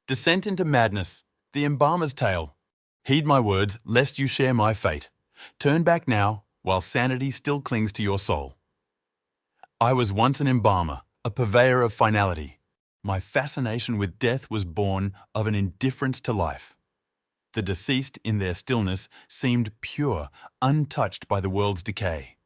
Descent into madness, the embalmer's tale. Heed my words, lest you share my fate. Turn back now, while sanity still clings to your soul. I was once an embalmer, a purveyor of finality. My fascination with death was born of an indifference to life. The deceased, in their stillness, seemed pure, untouched by the world's decay.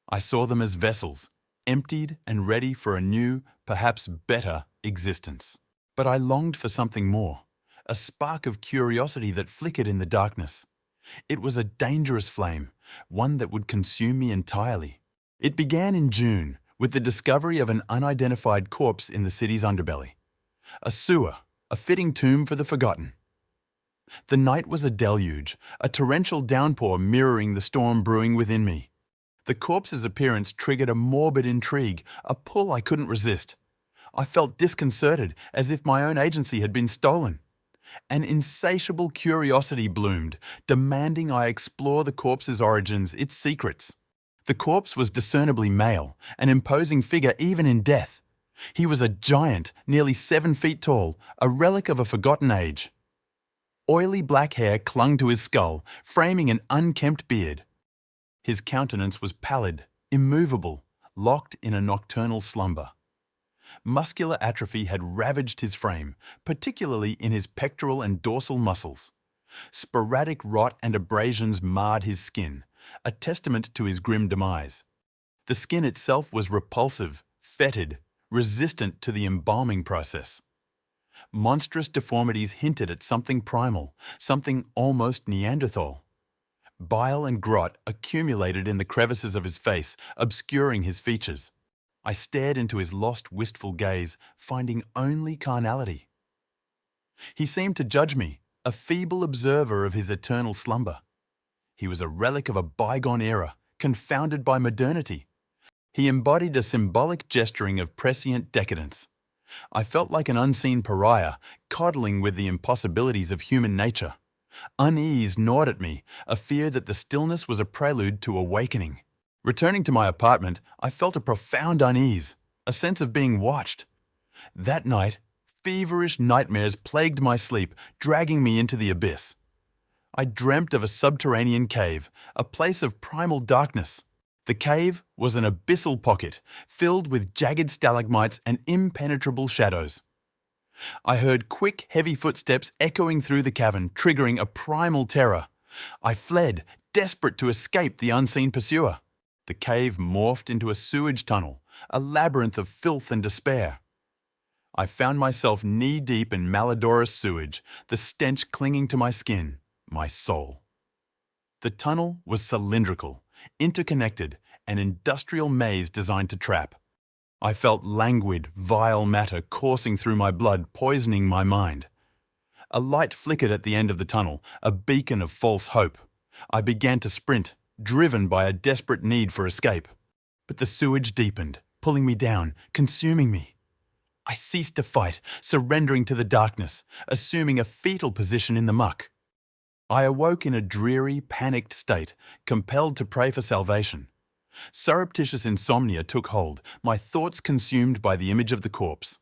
I saw them as vessels, emptied and ready for a new, perhaps better, existence. But I longed for something more, a spark of curiosity that flickered in the darkness. It was a dangerous flame, one that would consume me entirely. It began in June, with the discovery of an unidentified corpse in the city's underbelly. A sewer, a fitting tomb for the forgotten. The night was a deluge, a torrential downpour mirroring the storm brewing within me. The corpse's appearance triggered a morbid intrigue, a pull I couldn't resist. I felt disconcerted, as if my own agency had been stolen. An insatiable curiosity bloomed, demanding I explore the corpse's origins, its secrets. The corpse was discernibly male, an imposing figure even in death. He was a giant, nearly 7 feet tall, a relic of a forgotten age. Oily black hair clung to his skull, framing an unkempt beard. His countenance was pallid, immovable, locked in a nocturnal slumber. Muscular atrophy had ravaged his frame, particularly in his pectoral and dorsal muscles. Sporadic rot and abrasions marred his skin, a testament to his grim demise. The skin itself was repulsive, fetid, resistant to the embalming process. Monstrous deformities hinted at something primal, something almost Neanderthal. Bile and grot accumulated in the crevices of his face, obscuring his features. I stared into his lost, wistful gaze, finding only carnality. He seemed to judge me, a feeble observer of his eternal slumber. He was a relic of a bygone era, confounded by modernity. He embodied a symbolic gesturing of prescient decadence. I felt like an unseen pariah, coddling with the impossibilities of human nature. Unease gnawed at me, a fear that the stillness was a prelude to awakening. Returning to my apartment, I felt a profound unease, a sense of being watched. That night, feverish nightmares plagued my sleep, dragging me into the abyss. I dreamt of a subterranean cave, a place of primal darkness. The cave was an abyssal pocket, filled with jagged stalagmites and impenetrable shadows. I heard quick, heavy footsteps echoing through the cavern, triggering a primal terror. I fled, desperate to escape the unseen pursuer. The cave morphed into a sewage tunnel, a labyrinth of filth and despair. I found myself knee-deep in malodorous sewage, the stench clinging to my skin, my soul. The tunnel was cylindrical, interconnected, an industrial maze designed to trap. I felt languid, vile matter coursing through my blood, poisoning my mind. A light flickered at the end of the tunnel, a beacon of false hope. I began to sprint, driven by a desperate need for escape. But the sewage deepened, pulling me down, consuming me. I ceased to fight, surrendering to the darkness, assuming a fetal position in the muck. I awoke in a dreary, panicked state, compelled to pray for salvation. Surreptitious insomnia took hold, my thoughts consumed by the image of the corpse.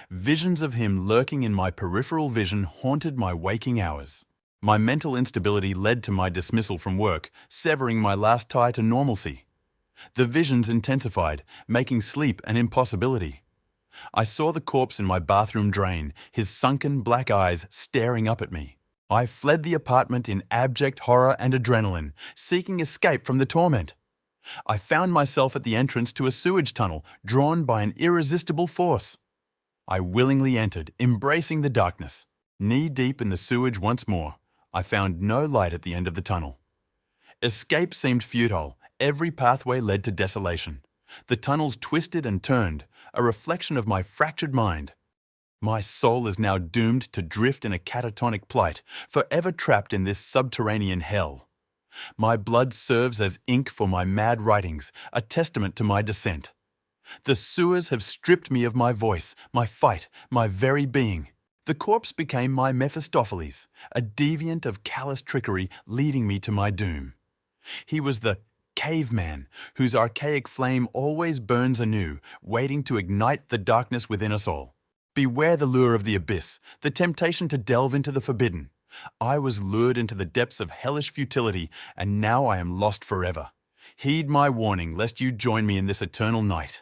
Visions of him lurking in my peripheral vision haunted my waking hours. My mental instability led to my dismissal from work, severing my last tie to normalcy. The visions intensified, making sleep an impossibility. I saw the corpse in my bathroom drain, his sunken black eyes staring up at me. I fled the apartment in abject horror and adrenaline, seeking escape from the torment. I found myself at the entrance to a sewage tunnel, drawn by an irresistible force. I willingly entered, embracing the darkness. Knee-deep in the sewage once more, I found no light at the end of the tunnel. Escape seemed futile. Every pathway led to desolation. The tunnels twisted and turned, a reflection of my fractured mind. My soul is now doomed to drift in a catatonic plight, forever trapped in this subterranean hell. My blood serves as ink for my mad writings, a testament to my descent. The sewers have stripped me of my voice, my fight, my very being. The corpse became my Mephistopheles, a deviant of callous trickery leading me to my doom. He was the caveman whose archaic flame always burns anew, waiting to ignite the darkness within us all. Beware the lure of the abyss, the temptation to delve into the forbidden. I was lured into the depths of hellish futility, and now I am lost forever. Heed my warning lest you join me in this eternal night.